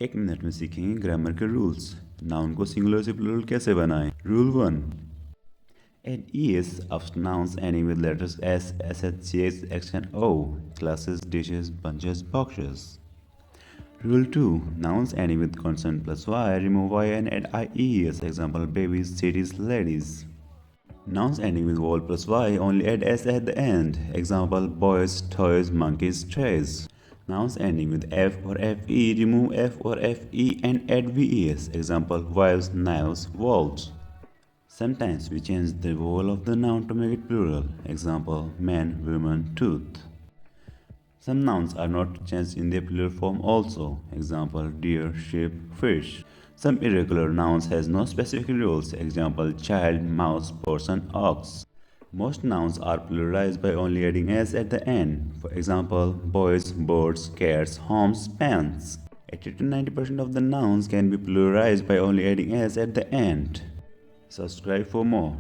एक मिनट में सीखेंगे ग्रामर के रूल्स। नाउन को सिंगुलर से प्लूरल कैसे बनाएं। Rule 1, add es after nouns ending with letters s, sh, ch, x and o, classes, dishes, bunches, boxes. Rule 2, nouns ending with consonant plus y, remove y and add ies. Example, babies, cities, ladies. Nouns ending with vowel plus y, only add s at the end. Example, boys, toys, monkeys, trays. Nouns ending with f or fe, remove f or fe and add ves. Example, wives, knives, walls. Sometimes we change the vowel of the noun to make it plural. Example, man, woman, tooth. Some nouns are not changed in their plural form also. Example, deer, sheep, fish. Some irregular nouns has no specific rules. Example, child, mouse, person, ox. Most nouns are pluralized by only adding s at the end. For example, boys, birds, cats, homes, pens. 80 to 90% of the nouns can be pluralized by only adding s at the end. Subscribe for more.